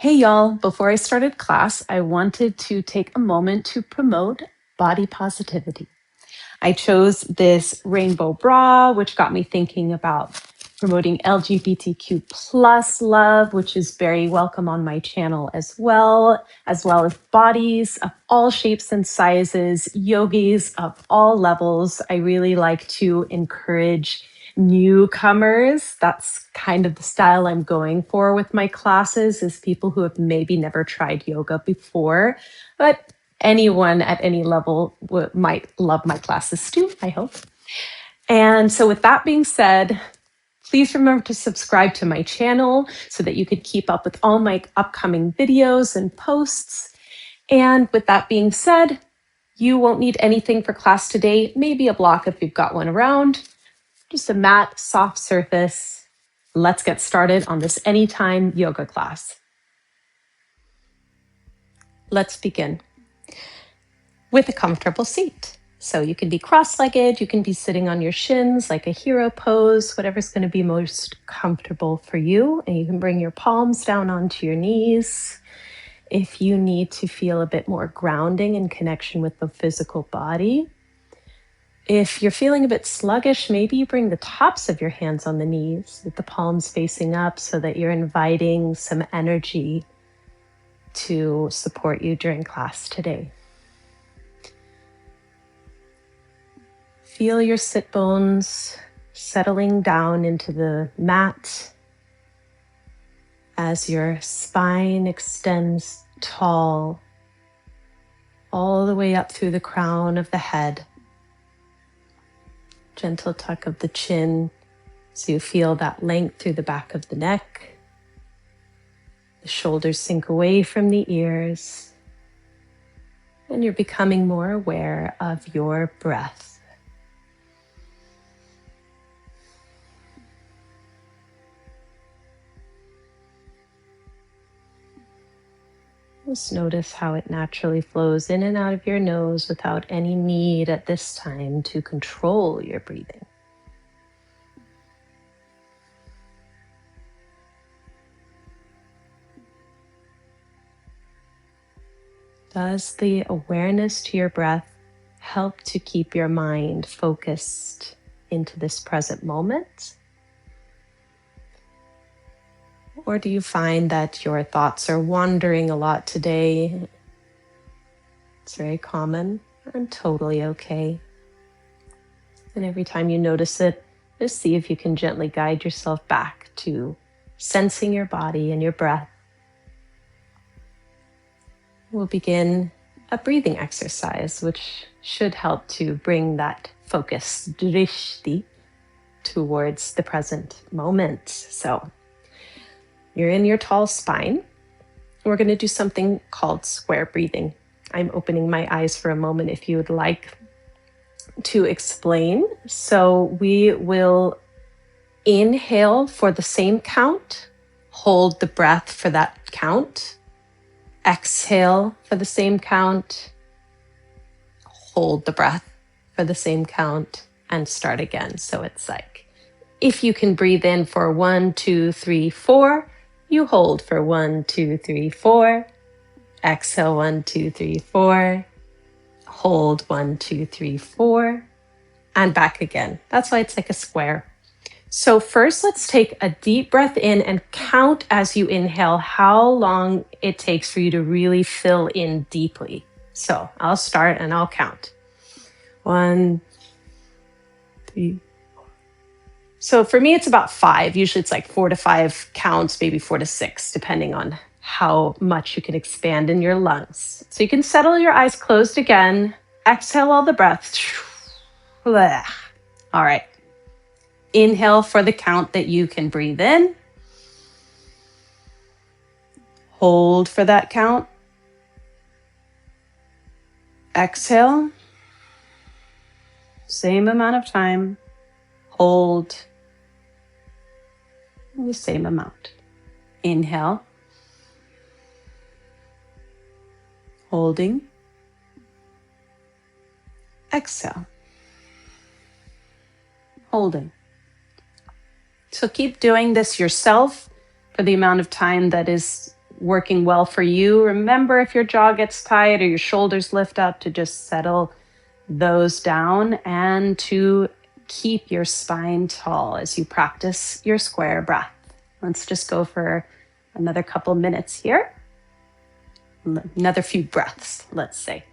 Hey y'all, before I started class, I wanted to take a moment to promote body positivity. I chose this rainbow bra, which got me thinking about promoting LGBTQ plus love, which is very welcome on my channel as well as bodies of all shapes and sizes, yogis of all levels. I really like to encourage newcomers. That's kind of the style I'm going for with my classes, is people who have maybe never tried yoga before, but anyone at any level might love my classes too, I hope. And so with that being said, please remember to subscribe to my channel so that you could keep up with all my upcoming videos and posts. And with that being said, you won't need anything for class today, maybe a block if you've got one around, just a matte, soft surface. Let's get started on this anytime yoga class. Let's begin with a comfortable seat. So you can be cross-legged, you can be sitting on your shins like a hero pose, whatever's going to be most comfortable for you. And you can bring your palms down onto your knees. If you need to feel a bit more grounding and connection with the physical body. If you're feeling a bit sluggish, maybe you bring the tops of your hands on the knees with the palms facing up so that you're inviting some energy to support you during class today. Feel your sit bones settling down into the mat as your spine extends tall all the way up through the crown of the head. Gentle tuck of the chin so you feel that length through the back of the neck. The shoulders sink away from the ears, and you're becoming more aware of your breath. Just notice how it naturally flows in and out of your nose without any need at this time to control your breathing. Does the awareness to your breath help to keep your mind focused into this present moment? Or do you find that your thoughts are wandering a lot today? It's very common and totally okay. And every time you notice it, just see if you can gently guide yourself back to sensing your body and your breath. We'll begin a breathing exercise, which should help to bring that focus, drishti, towards the present moment. So you're in your tall spine. We're going to do something called square breathing. I'm opening my eyes for a moment if you would like to explain. So we will inhale for the same count, hold the breath for that count, exhale for the same count, hold the breath for the same count, and start again. So it's like, if you can breathe in for 1, 2, 3, 4, you hold for 1, 2, 3, 4, exhale 1, 2, 3, 4, hold 1, 2, 3, 4, and back again. That's why it's like a square. So first, let's take a deep breath in and count as you inhale how long it takes for you to really fill in deeply. So I'll start and I'll count. 1, 3. So for me, it's about 5. Usually it's like 4 to 5 counts, maybe 4 to 6, depending on how much you can expand in your lungs. So you can settle your eyes closed again. Exhale all the breath. All right. Inhale for the count that you can breathe in. Hold for that count. Exhale. Same amount of time. Hold. The same amount. Inhale. Holding. Exhale. Holding. So keep doing this yourself for the amount of time that is working well for you. Remember, if your jaw gets tight or your shoulders lift up, to just settle those down and to keep your spine tall as you practice your square breath. Let's just go for another couple minutes here. Another few breaths, let's say.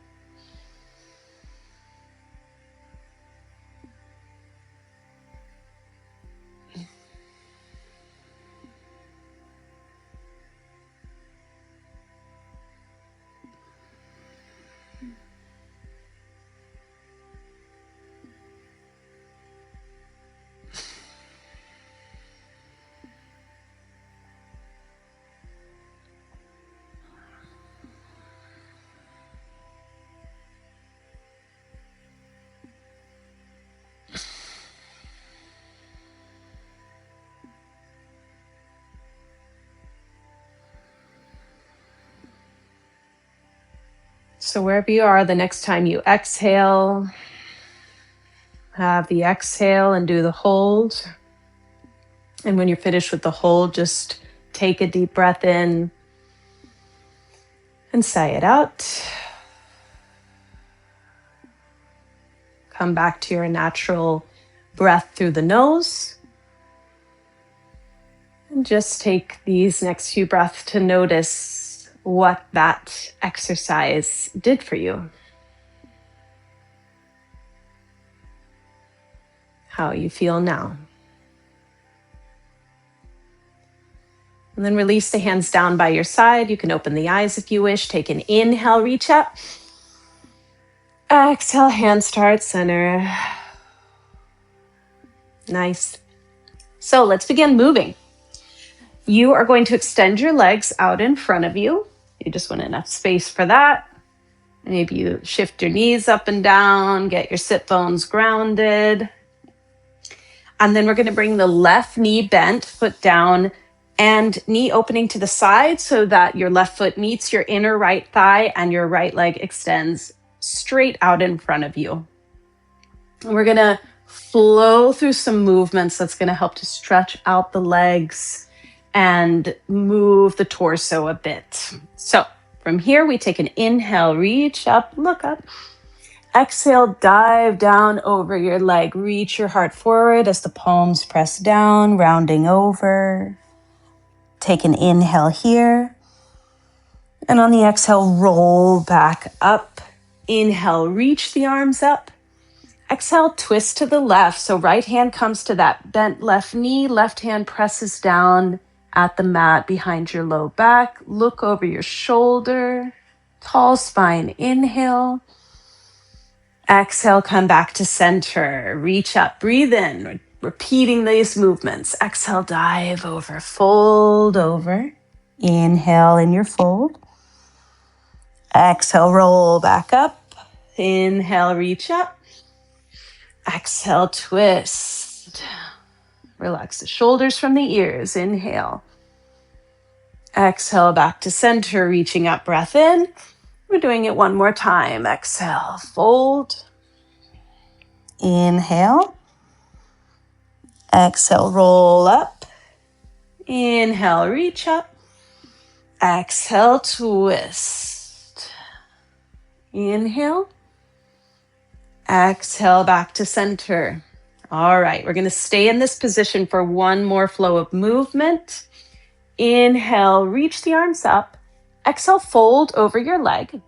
So wherever you are, the next time you exhale, have the exhale and do the hold. And when you're finished with the hold, just take a deep breath in and sigh it out. Come back to your natural breath through the nose. And just take these next few breaths to notice what that exercise did for you. How you feel now. And then release the hands down by your side. You can open the eyes if you wish. Take an inhale, reach up. Exhale, hands start center. Nice. So let's begin moving. You are going to extend your legs out in front of you. You just want enough space for that. Maybe you shift your knees up and down, get your sit bones grounded. And then we're going to bring the left knee bent, foot down, and knee opening to the side so that your left foot meets your inner right thigh and your right leg extends straight out in front of you. And we're going to flow through some movements that's going to help to stretch out the legs and move the torso a bit. So from here, we take an inhale, reach up, look up. Exhale, dive down over your leg. Reach your heart forward as the palms press down, rounding over. Take an inhale here. And on the exhale, roll back up. Inhale, reach the arms up. Exhale, twist to the left. So right hand comes to that bent left knee. Left hand presses down at the mat behind your low back. Look over your shoulder. Tall spine, inhale. Exhale, come back to center. Reach up, breathe in. Repeating these movements. Exhale, dive over, fold over. Inhale in your fold. Exhale, roll back up. Inhale, reach up. Exhale, twist. Relax the shoulders from the ears. Inhale. Exhale, back to center, reaching up, breath in. We're doing it one more time. Exhale, fold. Inhale. Exhale, roll up. Inhale, reach up. Exhale, twist. Inhale. Exhale, back to center. All right, we're going to stay in this position for one more flow of movement. Inhale, reach the arms up. Exhale, fold over your leg.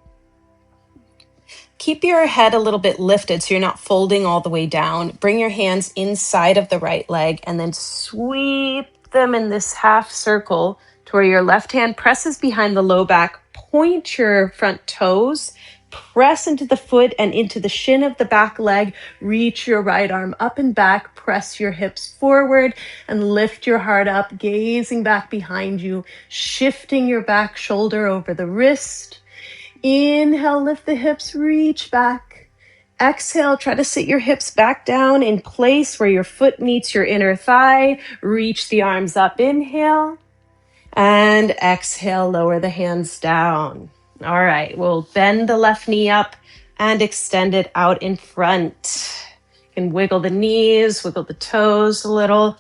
Keep your head a little bit lifted so you're not folding all the way down. Bring your hands inside of the right leg and then sweep them in this half circle to where your left hand presses behind the low back. Point your front toes. Press into the foot and into the shin of the back leg. Reach your right arm up and back. Press your hips forward and lift your heart up, gazing back behind you, shifting your back shoulder over the wrist. Inhale, lift the hips, reach back. Exhale, try to sit your hips back down in place where your foot meets your inner thigh. Reach the arms up, inhale. And exhale, lower the hands down. All right, we'll bend the left knee up and extend it out in front. You can wiggle the knees, wiggle the toes a little,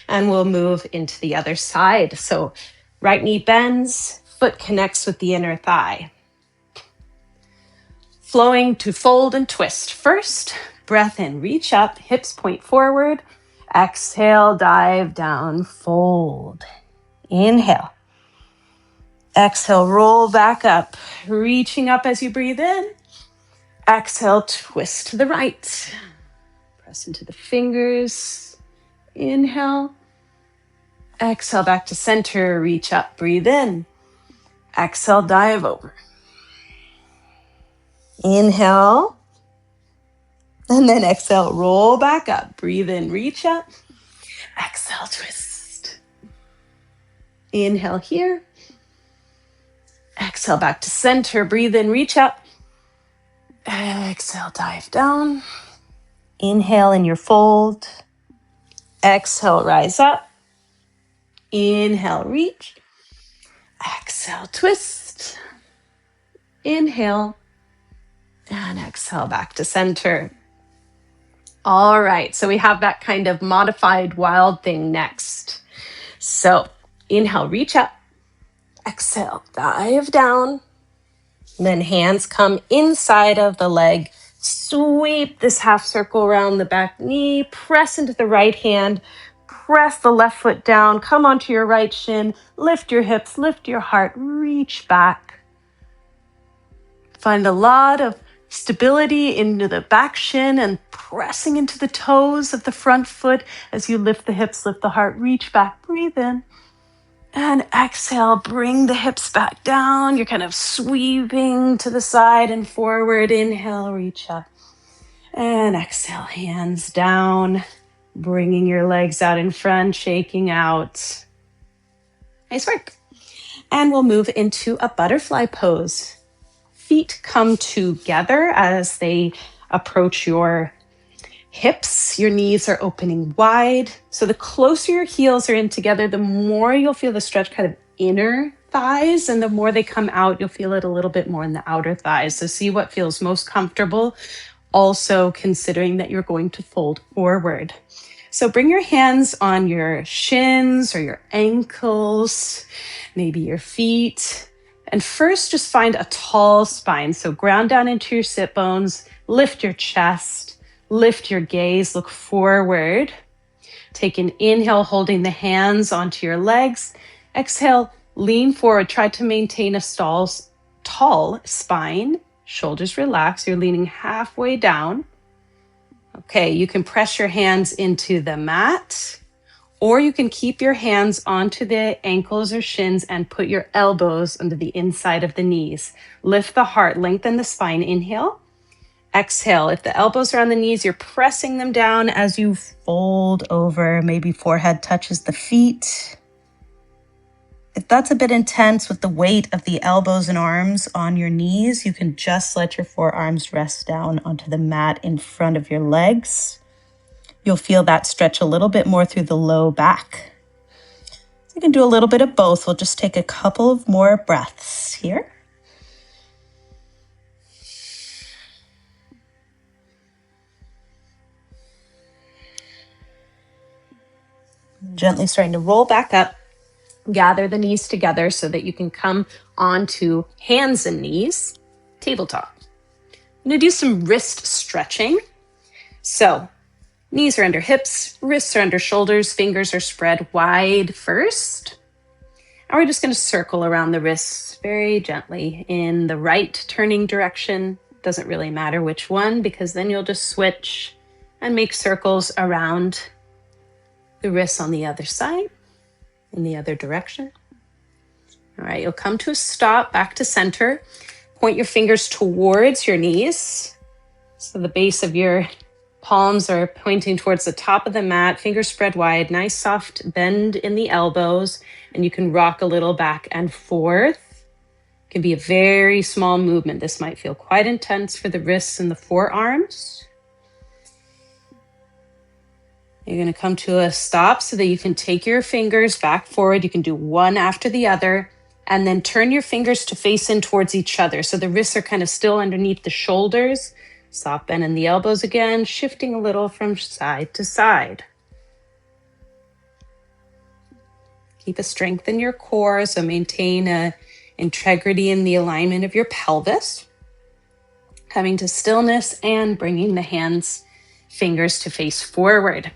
and we'll move into the other side. So right knee bends, foot connects with the inner thigh. Flowing to fold and twist. First, breath in, reach up, hips point forward. Exhale, dive down, fold. Inhale. Exhale, roll back up, reaching up as you breathe in. Exhale, twist to the right. Press into the fingers. Inhale. Exhale, back to center, reach up, breathe in. Exhale, dive over. Inhale. And then exhale, roll back up. Breathe in, reach up. Exhale, twist. Inhale here. Exhale, back to center. Breathe in, reach up. Exhale, dive down. Inhale in your fold. Exhale, rise up. Inhale, reach. Exhale, twist. Inhale. And exhale, back to center. All right, so we have that kind of modified wild thing next. So inhale, reach up. Exhale, dive down. Then hands come inside of the leg. Sweep this half circle around the back knee. Press into the right hand. Press the left foot down. Come onto your right shin. Lift your hips, lift your heart. Reach back. Find a lot of stability into the back shin and pressing into the toes of the front foot as you lift the hips, lift the heart, reach back, breathe in. And exhale, bring the hips back down. You're kind of sweeping to the side and forward. Inhale, reach up. And exhale, hands down, bringing your legs out in front, shaking out. Nice work. And we'll move into a butterfly pose. Feet come together as they approach your hips. Your knees are opening wide. So the closer your heels are in together, the more you'll feel the stretch kind of inner thighs. And the more they come out, you'll feel it a little bit more in the outer thighs. So see what feels most comfortable. Also considering that you're going to fold forward. So bring your hands on your shins or your ankles, maybe your feet. And first, just find a tall spine. So ground down into your sit bones, lift your chest, lift your gaze, look forward. Take an inhale, holding the hands onto your legs. Exhale, lean forward. Try to maintain a tall spine. Shoulders relax. You're leaning halfway down. Okay, you can press your hands into the mat. Or you can keep your hands onto the ankles or shins and put your elbows under the inside of the knees. Lift the heart, lengthen the spine. Inhale. Exhale. If the elbows are on the knees, you're pressing them down as you fold over. Maybe forehead touches the feet. If that's a bit intense with the weight of the elbows and arms on your knees, you can just let your forearms rest down onto the mat in front of your legs. You'll feel that stretch a little bit more through the low back. So you can do a little bit of both. We'll just take a couple of more breaths here. Gently starting to roll back up. Gather the knees together so that you can come onto hands and knees, tabletop. I'm going to do some wrist stretching. So knees are under hips, wrists are under shoulders, fingers are spread wide first. And we're just going to circle around the wrists very gently in the right turning direction. Doesn't really matter which one, because then you'll just switch and make circles around the wrists on the other side, in the other direction. All right, you'll come to a stop, back to center. Point your fingers towards your knees. So the base of your palms are pointing towards the top of the mat, fingers spread wide, nice soft bend in the elbows, and you can rock a little back and forth. It can be a very small movement. This might feel quite intense for the wrists and the forearms. You're going to come to a stop so that you can take your fingers back forward. You can do one after the other, and then turn your fingers to face in towards each other. So the wrists are kind of still underneath the shoulders. Soft bend in the elbows again, shifting a little from side to side. Keep a strength in your core, so maintain a integrity in the alignment of your pelvis. Coming to stillness and bringing the hands, fingers to face forward.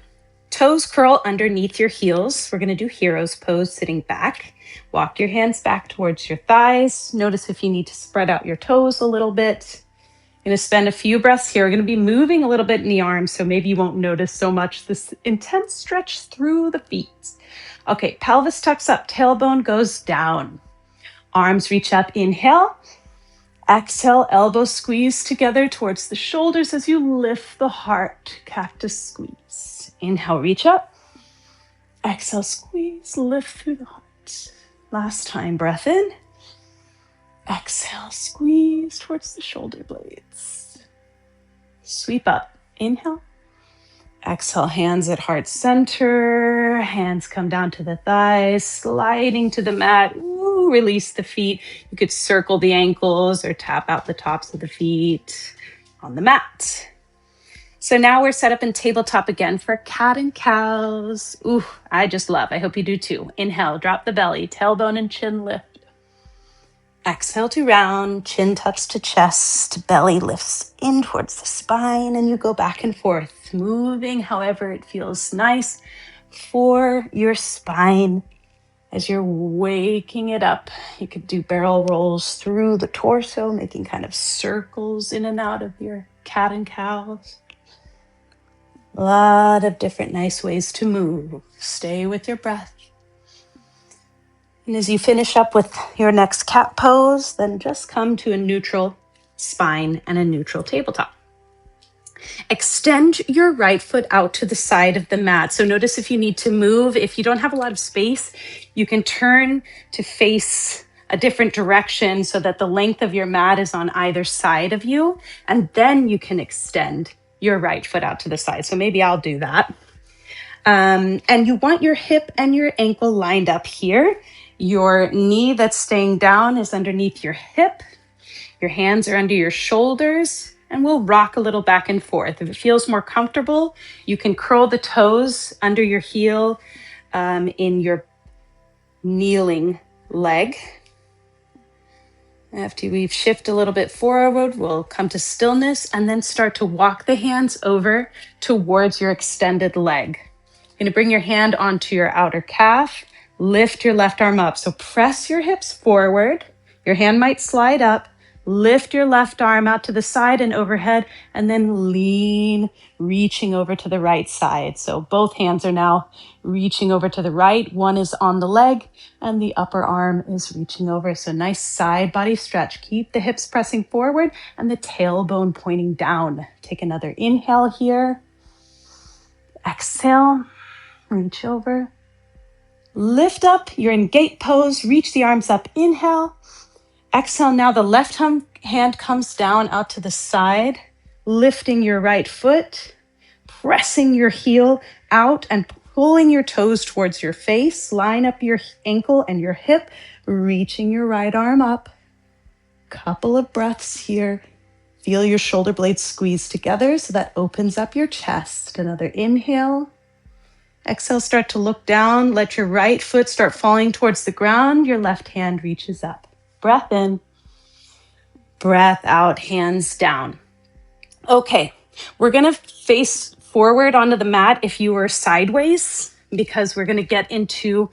Toes curl underneath your heels. We're going to do hero's pose, sitting back. Walk your hands back towards your thighs. Notice if you need to spread out your toes a little bit. I'm going to spend a few breaths here. We're going to be moving a little bit in the arms, so maybe you won't notice so much this intense stretch through the feet. Okay, pelvis tucks up, tailbone goes down. Arms reach up, inhale. Exhale, elbows squeeze together towards the shoulders as you lift the heart, cactus squeeze. Inhale, reach up. Exhale, squeeze, lift through the heart. Last time, breath in. Exhale, squeeze towards the shoulder blades. Sweep up, inhale. Exhale, hands at heart center. Hands come down to the thighs, sliding to the mat. Ooh, release the feet. You could circle the ankles or tap out the tops of the feet on the mat. So now we're set up in tabletop again for cat and cows. Ooh, I just love. I hope you do too. Inhale, drop the belly, tailbone and chin lift. Exhale to round, chin tucks to chest, belly lifts in towards the spine, and you go back and forth, moving however it feels nice for your spine. As you're waking it up, you could do barrel rolls through the torso, making kind of circles in and out of your cat and cows. A lot of different nice ways to move. Stay with your breath. And as you finish up with your next cat pose, then just come to a neutral spine and a neutral tabletop. Extend your right foot out to the side of the mat. So notice if you need to move, if you don't have a lot of space, you can turn to face a different direction so that the length of your mat is on either side of you. And then you can extend your right foot out to the side. So maybe I'll do that. And you want your hip and your ankle lined up here. Your knee that's staying down is underneath your hip. Your hands are under your shoulders, and we'll rock a little back and forth. If it feels more comfortable, you can curl the toes under your heel in your kneeling leg. After we shift a little bit forward, we'll come to stillness and then start to walk the hands over towards your extended leg. You're going to bring your hand onto your outer calf. Lift your left arm up. So press your hips forward. Your hand might slide up. Lift your left arm out to the side and overhead, and then lean, reaching over to the right side. So both hands are now reaching over to the right. One is on the leg, and the upper arm is reaching over. So nice side body stretch. Keep the hips pressing forward and the tailbone pointing down. Take another inhale here. Exhale, reach over. Lift up, you're in gate pose, reach the arms up, inhale. Exhale, now the left hand comes down out to the side, lifting your right foot, pressing your heel out and pulling your toes towards your face. Line up your ankle and your hip, reaching your right arm up. Couple of breaths here. Feel your shoulder blades squeeze together so that opens up your chest. Another inhale. Exhale, start to look down. Let your right foot start falling towards the ground. Your left hand reaches up. Breath in. Breath out, hands down. Okay, we're going to face forward onto the mat if you were sideways, because we're going to get into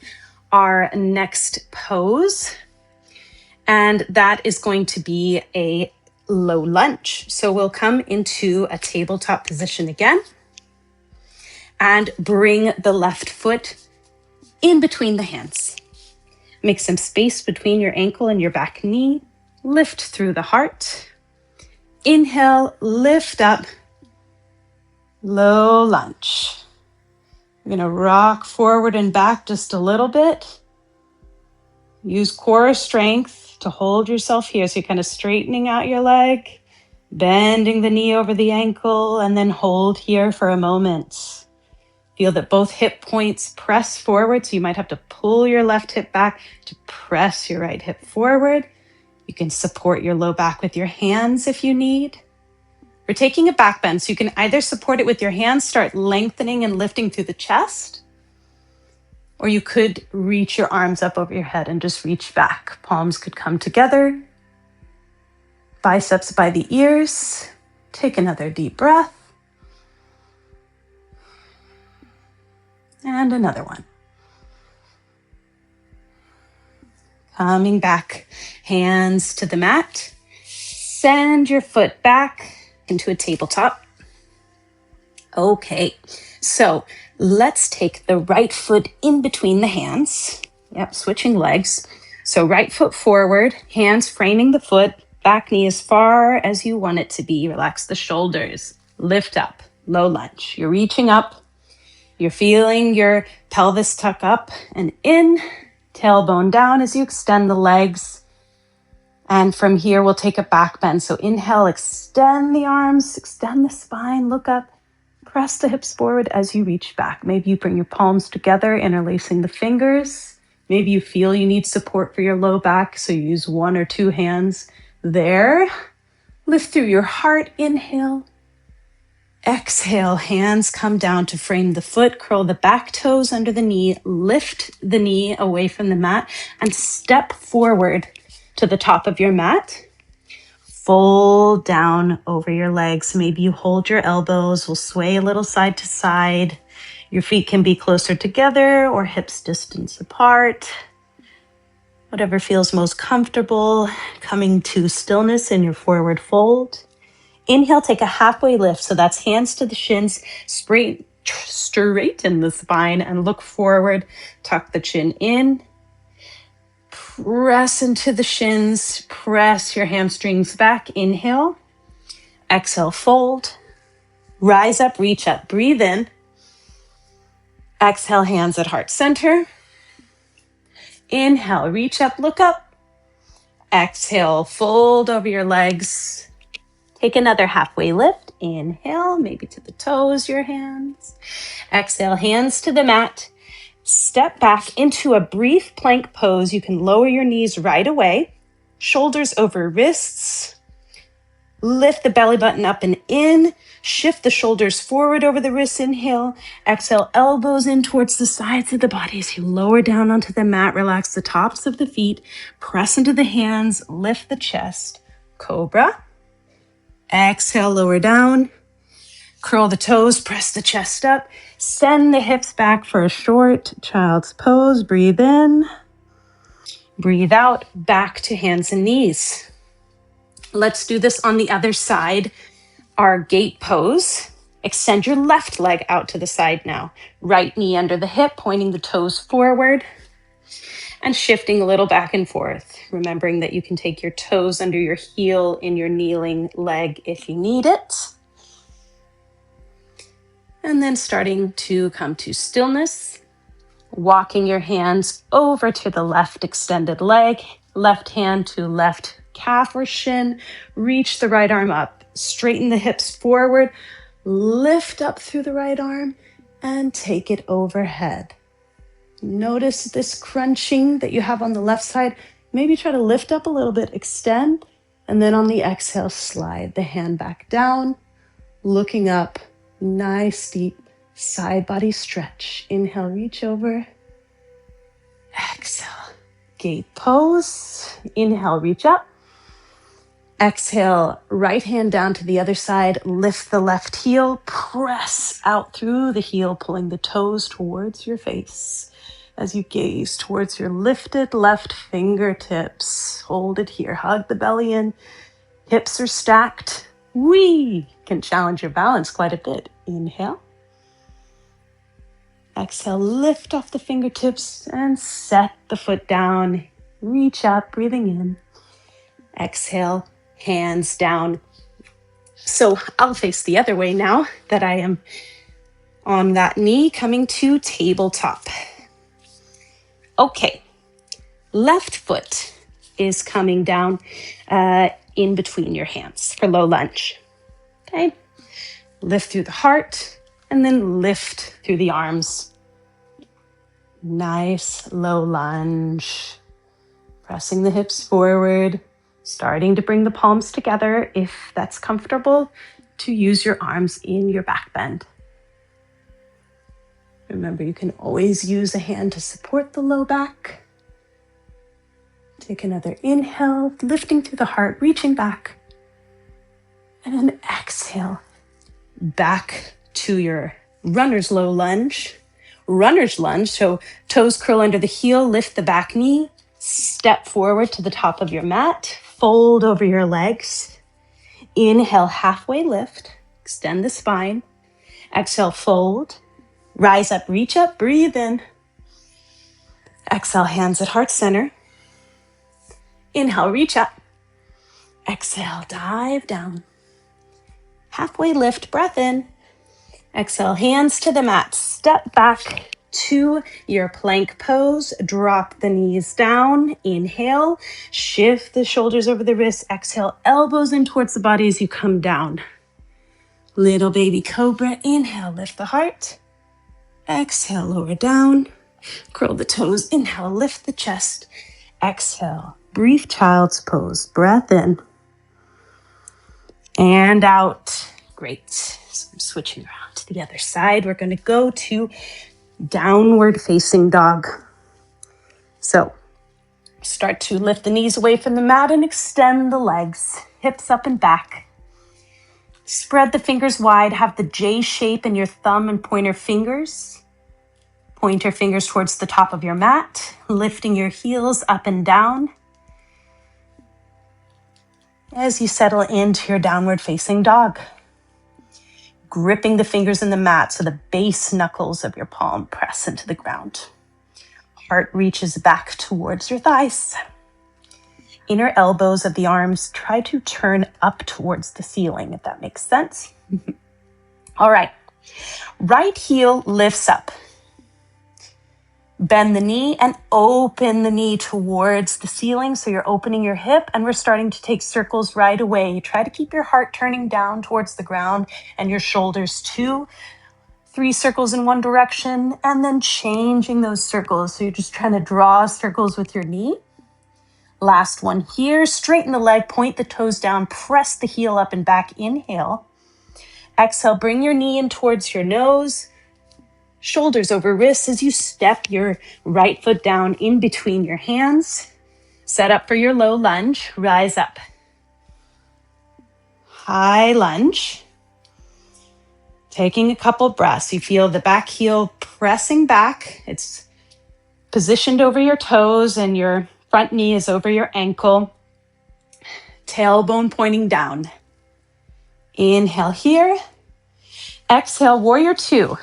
our next pose. And that is going to be a low lunge. So we'll come into a tabletop position again. And bring the left foot in between the hands. Make some space between your ankle and your back knee. Lift through the heart. Inhale, lift up. Low lunge. You're going to rock forward and back just a little bit. Use core strength to hold yourself here. So you're kind of straightening out your leg, bending the knee over the ankle, and then hold here for a moment. Feel that both hip points press forward, so you might have to pull your left hip back to press your right hip forward. You can support your low back with your hands if you need. We're taking a back bend, so you can either support it with your hands, start lengthening and lifting through the chest, Or you could reach your arms up over your head and just reach back. Palms could come together. Biceps by the ears. Take another deep breath. And another one. Coming back, hands to the mat. Send your foot back into a tabletop. Okay, so let's take the right foot in between the hands. Yep, switching legs. So right foot forward, hands framing the foot, back knee as far as you want it to be. Relax the shoulders. Lift up, low lunge. You're reaching up. You're feeling your pelvis tuck up and in, tailbone down as you extend the legs. And from here, we'll take a back bend. So inhale, extend the arms, extend the spine, look up, press the hips forward as you reach back. Maybe you bring your palms together, interlacing the fingers. Maybe you feel you need support for your low back, so you use one or two hands there. Lift through your heart, inhale. Exhale, hands come down to frame the foot, curl the back toes under the knee, lift the knee away from the mat, and step forward to the top of your mat. Fold down over your legs. Maybe you hold your elbows. We'll sway a little side to side. Your feet can be closer together or hips distance apart. Whatever feels most comfortable. Coming to stillness in your forward fold. Inhale, take a halfway lift. So that's hands to the shins, straighten the spine and look forward. Tuck the chin in. Press into the shins. Press your hamstrings back. Inhale. Exhale, fold. Rise up, reach up. Breathe in. Exhale, hands at heart center. Inhale, reach up, look up. Exhale, fold over your legs. Take another halfway lift. Inhale, maybe to the toes, your hands. Exhale, hands to the mat. Step back into a brief plank pose. You can lower your knees right away. Shoulders over wrists. Lift the belly button up and in. Shift the shoulders forward over the wrists. Inhale. Exhale, elbows in towards the sides of the body as you lower down onto the mat. Relax the tops of the feet. Press into the hands. Lift the chest. Cobra. Exhale, lower down. Curl the toes, press the chest up. Send the hips back for a short child's pose. Breathe in. Breathe out, back to hands and knees. Let's do this on the other side. Our gate pose. Extend your left leg out to the side now. Right knee under the hip, pointing the toes forward. And shifting a little back and forth, remembering that you can take your toes under your heel in your kneeling leg if you need it. And then starting to come to stillness, walking your hands over to the left extended leg, left hand to left calf or shin, reach the right arm up, straighten the hips forward, lift up through the right arm and take it overhead. Notice this crunching that you have on the left side. Maybe try to lift up a little bit, extend, and then on the exhale, slide the hand back down, looking up, nice deep side body stretch. Inhale, reach over. Exhale, gate pose. Inhale, reach up. Exhale, right hand down to the other side. Lift the left heel, press out through the heel, pulling the toes towards your face. As you gaze towards your lifted left fingertips, hold it here. Hug the belly in. Hips are stacked. We can challenge your balance quite a bit. Inhale. Exhale, lift off the fingertips and set the foot down. Reach up, breathing in. Exhale, hands down. So I'll face the other way now that I am on that knee, coming to tabletop. Okay, left foot is coming down in between your hands for low lunge. Okay, lift through the heart and then lift through the arms. Nice low lunge. Pressing the hips forward, starting to bring the palms together if that's comfortable, to use your arms in your back bend. Remember, you can always use a hand to support the low back. Take another inhale, lifting through the heart, reaching back. And then exhale, back to your runner's low lunge. Runner's lunge, so toes curl under the heel, lift the back knee, step forward to the top of your mat, fold over your legs. Inhale, halfway lift, extend the spine. Exhale, fold, rise up, reach up, breathe in. Exhale, hands at heart center. Inhale, reach up. Exhale, dive down. Halfway lift, breath in. Exhale, hands to the mat. Step back to your plank pose. Drop the knees down. Inhale, shift the shoulders over the wrists. Exhale, elbows in towards the body as you come down. Little baby cobra. Inhale, lift the heart. Exhale, lower down. Curl the toes. Inhale, lift the chest. Exhale, brief child's pose. Breath in and out. Great. So I'm switching around to the other side. We're going to go to downward facing dog. So start to lift the knees away from the mat and extend the legs, hips up and back. Spread the fingers wide. Have the J shape in your thumb and pointer fingers. Pointer fingers towards the top of your mat, lifting your heels up and down as you settle into your downward facing dog. Gripping the fingers in the mat so the base knuckles of your palm press into the ground. Heart reaches back towards your thighs. Inner elbows of the arms try to turn up towards the ceiling, if that makes sense. All right. Right heel lifts up. Bend the knee and open the knee towards the ceiling. So you're opening your hip and we're starting to take circles right away. Try to keep your heart turning down towards the ground and your shoulders too. 3 circles in one direction and then changing those circles. So you're just trying to draw circles with your knee. Last one here. Straighten the leg, point the toes down, press the heel up and back. Inhale. Exhale, bring your knee in towards your nose. Shoulders over wrists as you step your right foot down in between your hands. Set up for your low lunge. Rise up. High lunge. Taking a couple breaths. You feel the back heel pressing back. It's positioned over your toes and your front knee is over your ankle. Tailbone pointing down. Inhale here. Exhale, warrior 2.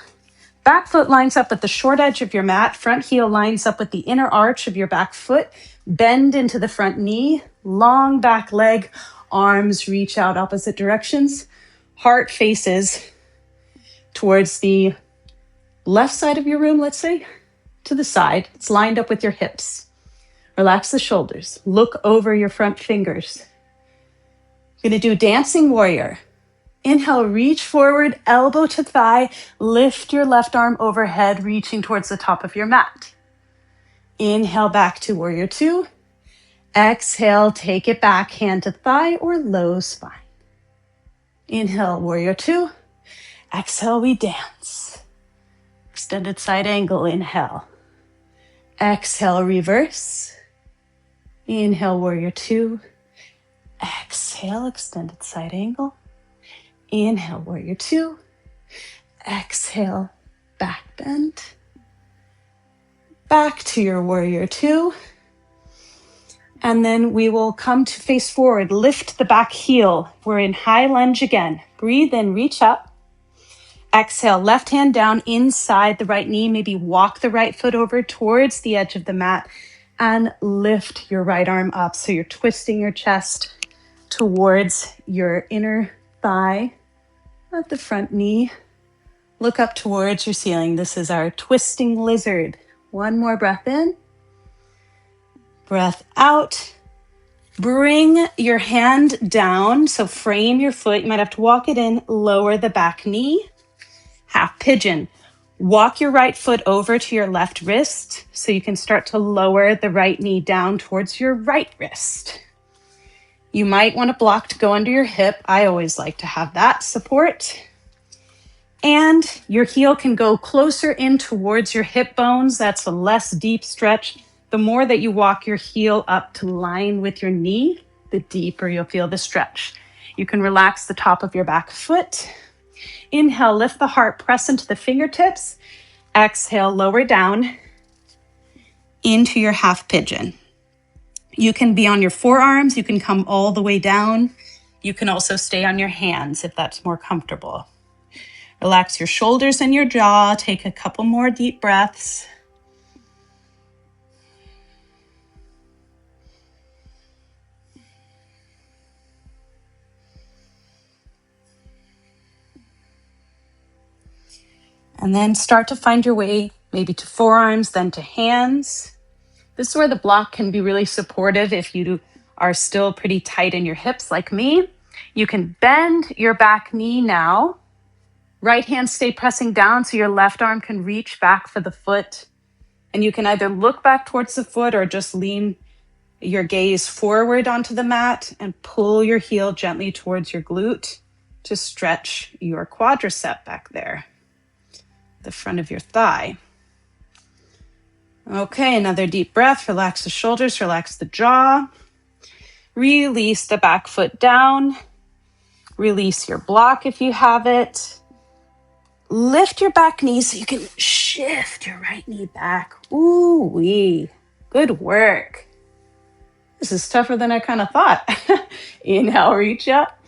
Back foot lines up at the short edge of your mat. Front heel lines up with the inner arch of your back foot. Bend into the front knee. Long back leg. Arms reach out opposite directions. Heart faces towards the left side of your room, let's say, to the side. It's lined up with your hips. Relax the shoulders. Look over your front fingers. You're going to do dancing warrior. Inhale, reach forward, elbow to thigh, lift your left arm overhead, reaching towards the top of your mat. Inhale, back to warrior 2. Exhale, take it back, hand to thigh or low spine. Inhale, warrior 2. Exhale, we dance. Extended side angle, inhale. Exhale, reverse. Inhale, warrior 2. Exhale, extended side angle. Inhale, warrior 2. Exhale, back bend. Back to your warrior 2. And then we will come to face forward. Lift the back heel. We're in high lunge again. Breathe in, reach up. Exhale, left hand down inside the right knee. Maybe walk the right foot over towards the edge of the mat and lift your right arm up. So you're twisting your chest towards your inner thigh at the front knee. Look up towards your ceiling. This is our twisting lizard. One more breath in. Breath out. Bring your hand down. So frame your foot. You might have to walk it in. Lower the back knee. Half pigeon. Walk your right foot over to your left wrist so you can start to lower the right knee down towards your right wrist. You might want a block to go under your hip. I always like to have that support. And your heel can go closer in towards your hip bones. That's a less deep stretch. The more that you walk your heel up to line with your knee, the deeper you'll feel the stretch. You can relax the top of your back foot. Inhale, lift the heart, press into the fingertips. Exhale, lower down into your half pigeon. You can be on your forearms. You can come all the way down. You can also stay on your hands if that's more comfortable. Relax your shoulders and your jaw. Take a couple more deep breaths. And then start to find your way maybe to forearms, then to hands. This is where the block can be really supportive if you are still pretty tight in your hips like me. You can bend your back knee now. Right hand stay pressing down so your left arm can reach back for the foot. And you can either look back towards the foot or just lean your gaze forward onto the mat and pull your heel gently towards your glute to stretch your quadricep back there, the front of your thigh. Okay, another deep breath. Relax the shoulders, relax the jaw. Release the back foot down. Release your block if you have it. Lift your back knee so you can shift your right knee back. Ooh-wee. Good work. This is tougher than I kind of thought. Inhale, reach up.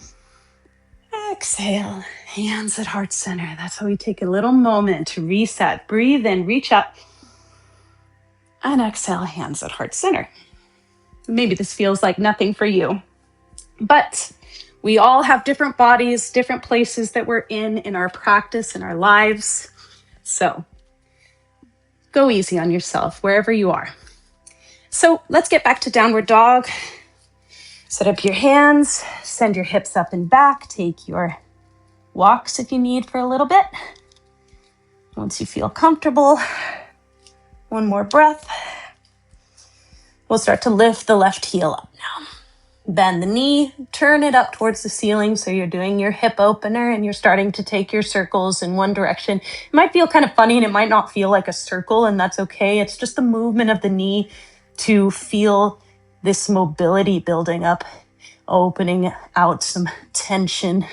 Exhale, hands at heart center. That's how we take a little moment to reset. Breathe in, reach up. And exhale, hands at heart center. Maybe this feels like nothing for you, but we all have different bodies, different places that we're in our practice, in our lives. So go easy on yourself wherever you are. So let's get back to downward dog. Set up your hands, send your hips up and back. Take your walks if you need for a little bit. Once you feel comfortable, one more breath. We'll start to lift the left heel up now. Bend the knee, turn it up towards the ceiling so you're doing your hip opener and you're starting to take your circles in one direction. It might feel kind of funny and it might not feel like a circle, and that's okay. It's just the movement of the knee to feel this mobility building up, opening out some tension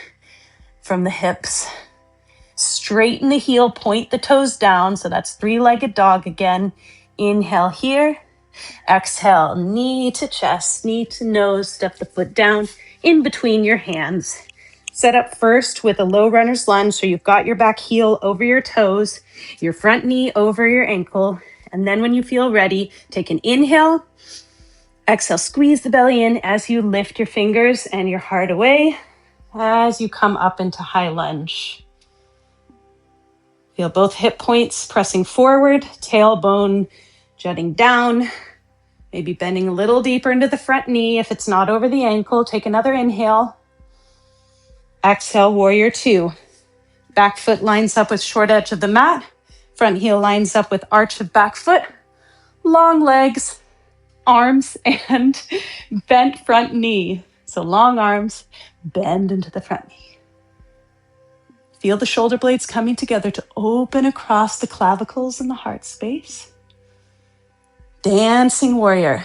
from the hips. Straighten the heel, point the toes down. So that's three-legged dog again. Inhale here. Exhale, knee to chest, knee to nose, step the foot down in between your hands. Set up first with a low runner's lunge, so you've got your back heel over your toes, your front knee over your ankle, and then when you feel ready, take an inhale. Exhale, squeeze the belly in as you lift your fingers and your heart away as you come up into high lunge. Feel both hip points pressing forward, tailbone jutting down, maybe bending a little deeper into the front knee. If it's not over the ankle, take another inhale. Exhale, warrior two. Back foot lines up with short edge of the mat. Front heel lines up with arch of back foot. Long legs, arms, and bent front knee. So long arms, bend into the front knee. Feel the shoulder blades coming together to open across the clavicles and the heart space. Dancing warrior.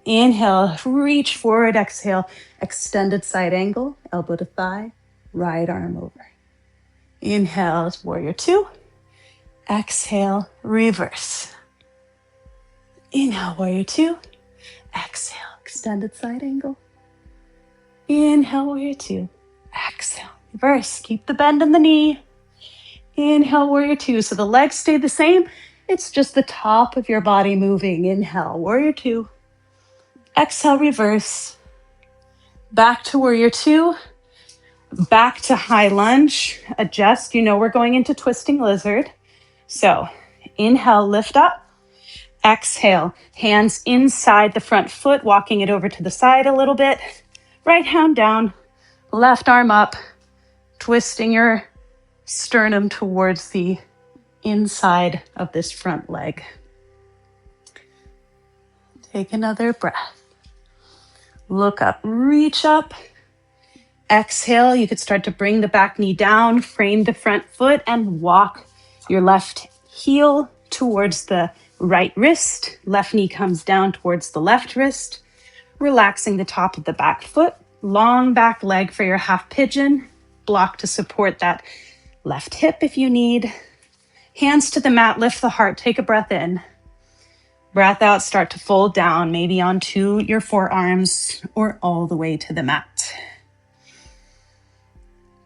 Inhale, reach forward, exhale, extended side angle, elbow to thigh, right arm over. Inhale, warrior two. Exhale, reverse. Inhale, warrior two. Exhale, extended side angle. Inhale, warrior two. Exhale, reverse. Keep the bend in the knee. Inhale, warrior two. So the legs stay the same. It's just the top of your body moving. Inhale, warrior two. Exhale, reverse. Back to warrior two. Back to high lunge. Adjust. You know we're going into twisting lizard. So inhale, lift up. Exhale, hands inside the front foot, walking it over to the side a little bit. Right hand down, left arm up, twisting your sternum towards the inside of this front leg. Take another breath. Look up, reach up. Exhale, you could start to bring the back knee down, frame the front foot, and walk your left heel towards the right wrist. Left knee comes down towards the left wrist, relaxing the top of the back foot. Long back leg for your half pigeon. Block to support that left hip if you need. Hands to the mat, lift the heart, take a breath in. Breath out, start to fold down, maybe onto your forearms or all the way to the mat.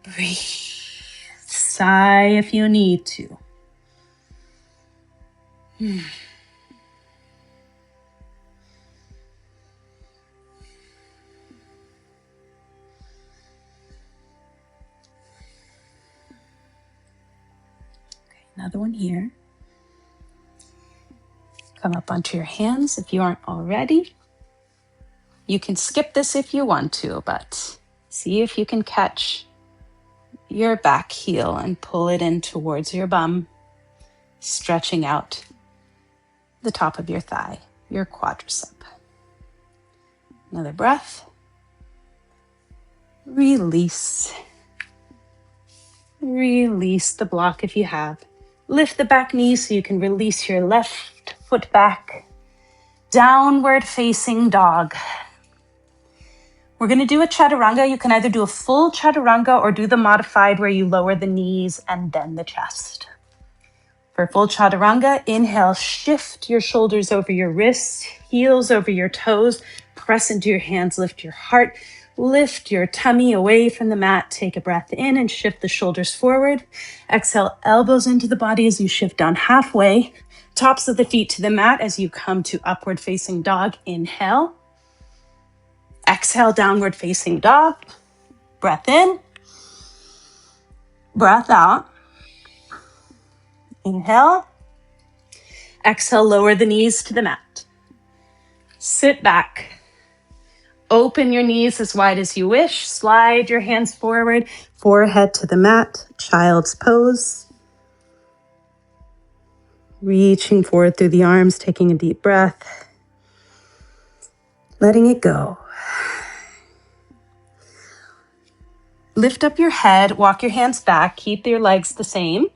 Breathe. Sigh if you need to. Another one here. Come up onto your hands if you aren't already. You can skip this if you want to, but see if you can catch your back heel and pull it in towards your bum, stretching out the top of your thigh, your quadricep. Another breath. Release. Release the block if you have. Lift the back knee so you can release your left foot back. Downward facing dog. We're going to do a chaturanga. You can either do a full chaturanga or do the modified where you lower the knees and then the chest. For full chaturanga, inhale, shift your shoulders over your wrists, heels over your toes, press into your hands, lift your heart, lift your tummy away from the mat, take a breath in and shift the shoulders forward. Exhale, elbows into the body as you shift down halfway, tops of the feet to the mat as you come to upward facing dog. Inhale. Exhale, downward facing dog. Breath in. Breath out. Inhale. Exhale, lower the knees to the mat. Sit back. Open your knees as wide as you wish. Slide your hands forward, forehead to the mat, child's pose. Reaching forward through the arms, taking a deep breath. Letting it go. Lift up your head, walk your hands back, keep your legs the same.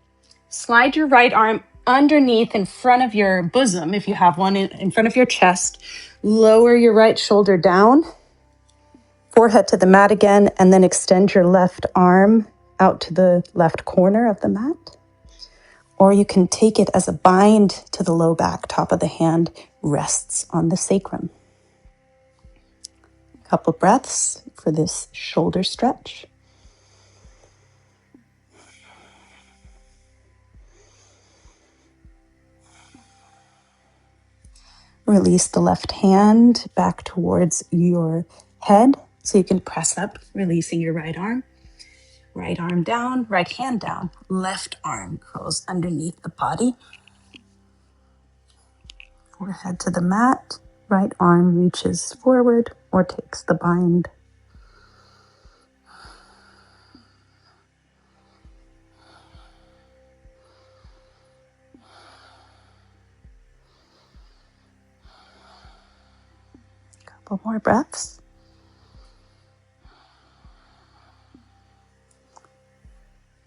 Slide your right arm underneath in front of your bosom, if you have one, in front of your chest. Lower your right shoulder down, forehead to the mat again, and then extend your left arm out to the left corner of the mat. Or you can take it as a bind to the low back, top of the hand rests on the sacrum. A couple breaths for this shoulder stretch. Release the left hand back towards your head so you can press up, releasing your right arm. Right arm down, right hand down. Left arm curls underneath the body. Forehead to the mat. Right arm reaches forward or takes the bind. Couple more breaths.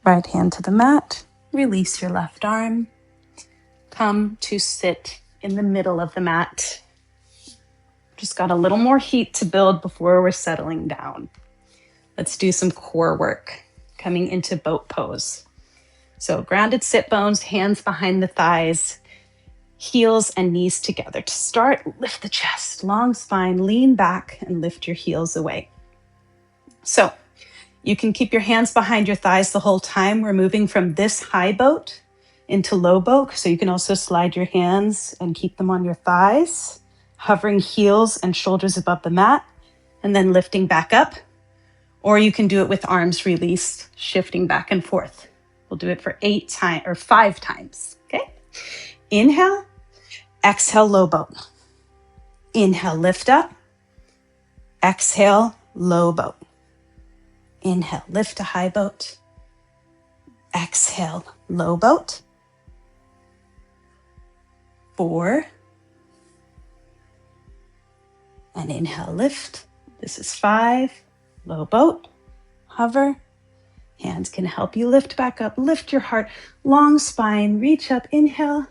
Right hand to the mat. Release your left arm. Come to sit in the middle of the mat. Just got a little more heat to build before we're settling down. Let's do some core work. Coming into boat pose. So grounded sit bones, hands behind the thighs, heels and knees together. To start, lift the chest, long spine, lean back and lift your heels away. So you can keep your hands behind your thighs the whole time. We're moving from this high boat into low boat. So you can also slide your hands and keep them on your thighs, hovering heels and shoulders above the mat, and then lifting back up. Or you can do it with arms released, shifting back and forth. We'll do it for 5 times. Okay. Inhale, exhale, low boat. Inhale, lift up. Exhale, low boat. Inhale, lift to high boat. Exhale, low boat. 4. And inhale, lift. This is 5, low boat. hover. Hands can help you lift back up. Lift your heart, long spine, reach up, inhale.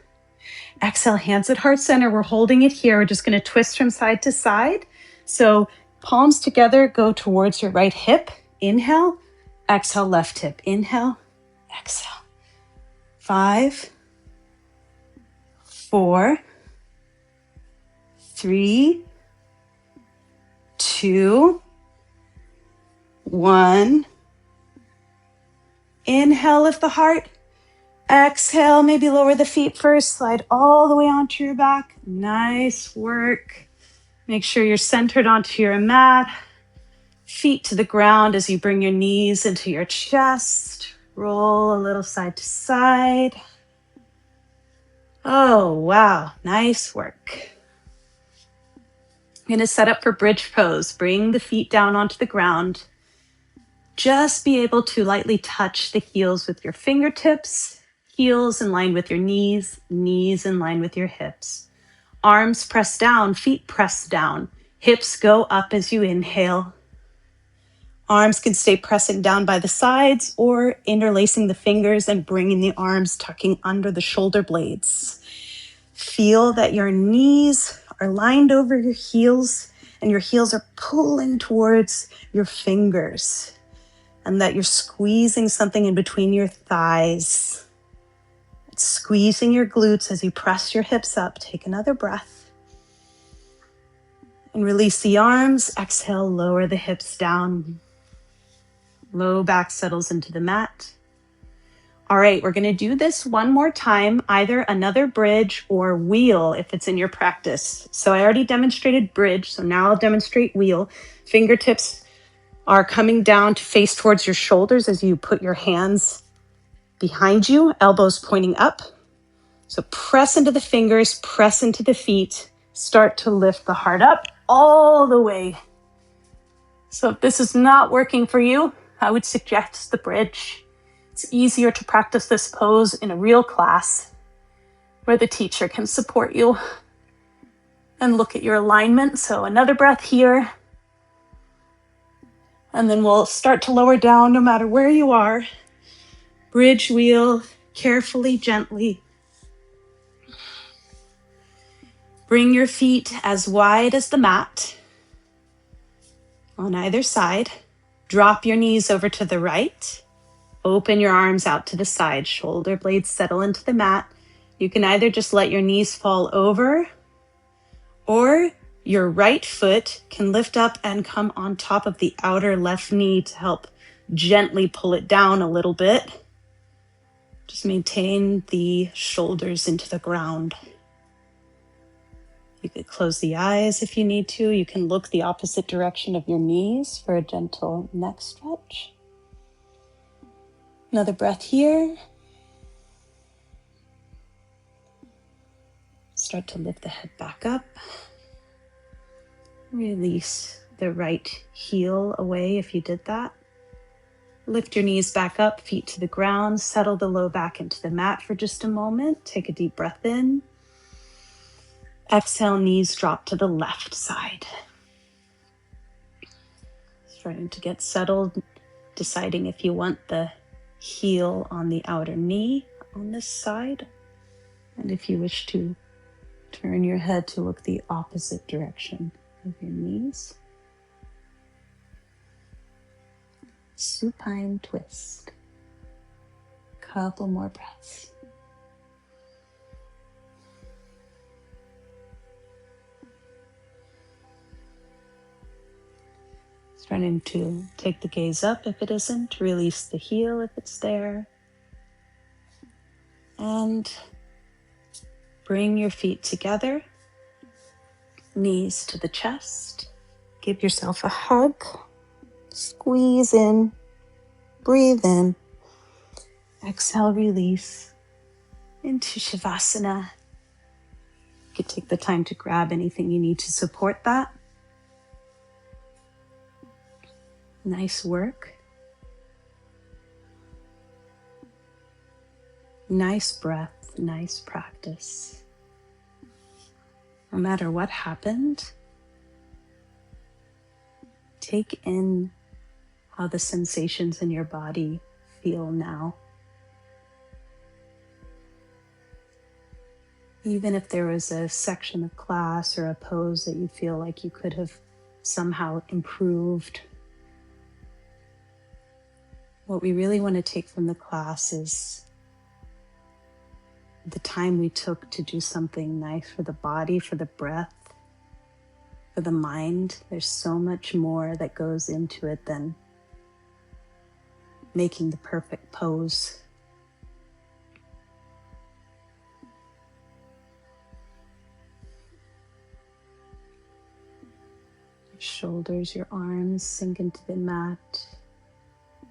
Exhale, hands at heart center. We're holding it here. We're just going to twist from side to side. So palms together, go towards your right hip. Inhale, exhale, left hip. Inhale, exhale. 5, 4, 3, 2, 1. Inhale, lift the heart. Exhale, maybe lower the feet first. Slide all the way onto your back. Nice work. Make sure you're centered onto your mat. Feet to the ground as you bring your knees into your chest. Roll a little side to side. Oh, wow. Nice work. I'm going to set up for bridge pose. Bring the feet down onto the ground. Just be able to lightly touch the heels with your fingertips. Heels in line with your knees. Knees in line with your hips. Arms press down. Feet press down. Hips go up as you inhale. Arms can stay pressing down by the sides or interlacing the fingers and bringing the arms tucking under the shoulder blades. Feel that your knees are lined over your heels and your heels are pulling towards your fingers and that you're squeezing something in between your thighs. It's squeezing your glutes as you press your hips up. Take another breath. And release the arms. Exhale, lower the hips down. Low back settles into the mat. All right, we're going to do this one more time, either another bridge or wheel if it's in your practice. So I already demonstrated bridge, so now I'll demonstrate wheel. Fingertips are coming down to face towards your shoulders as you put your hands behind you, elbows pointing up. So press into the fingers, press into the feet, start to lift the heart up all the way. So if this is not working for you, I would suggest the bridge. It's easier to practice this pose in a real class where the teacher can support you and look at your alignment. So another breath here. And then we'll start to lower down no matter where you are. Bridge wheel, carefully, gently. Bring your feet as wide as the mat on either side. Drop your knees over to the right. Open your arms out to the side. Shoulder blades settle into the mat. You can either just let your knees fall over, or your right foot can lift up and come on top of the outer left knee to help gently pull it down a little bit. Just maintain the shoulders into the ground. You could close the eyes if you need to. You can look the opposite direction of your knees for a gentle neck stretch. Another breath here. Start to lift the head back up. Release the right heel away if you did that. Lift your knees back up, feet to the ground. Settle the low back into the mat for just a moment. Take a deep breath in. Exhale, knees drop to the left side. Starting to get settled, deciding if you want the heel on the outer knee on this side. And if you wish to, turn your head to look the opposite direction of your knees. Supine twist. Couple more breaths. Starting to take the gaze up if it isn't, release the heel if it's there. And bring your feet together, knees to the chest. Give yourself a hug. Squeeze in, breathe in. Exhale, release into Shavasana. You can take the time to grab anything you need to support that. Nice work. Nice breath, nice practice. No matter what happened, take in how the sensations in your body feel now. Even if there was a section of class or a pose that you feel like you could have somehow improved, what we really want to take from the class is the time we took to do something nice for the body, for the breath, for the mind. There's so much more that goes into it than making the perfect pose. Your shoulders, your arms sink into the mat,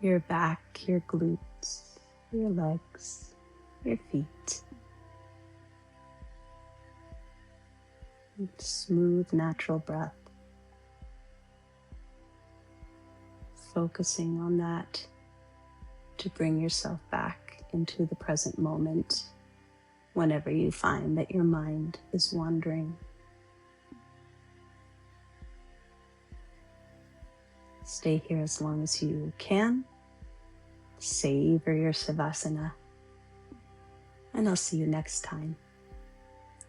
your back, your glutes, your legs, your feet. Smooth, natural breath. Focusing on that to bring yourself back into the present moment whenever you find that your mind is wandering. Stay here as long as you can. Savor your savasana. And I'll see you next time.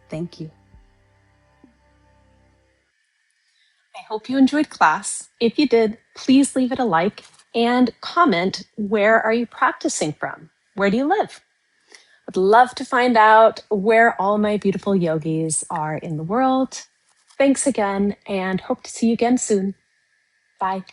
Thank you. I hope you enjoyed class. If you did, please leave it a like and comment, where are you practicing from? Where do you live? I'd love to find out where all my beautiful yogis are in the world. Thanks again, and hope to see you again soon. Bye.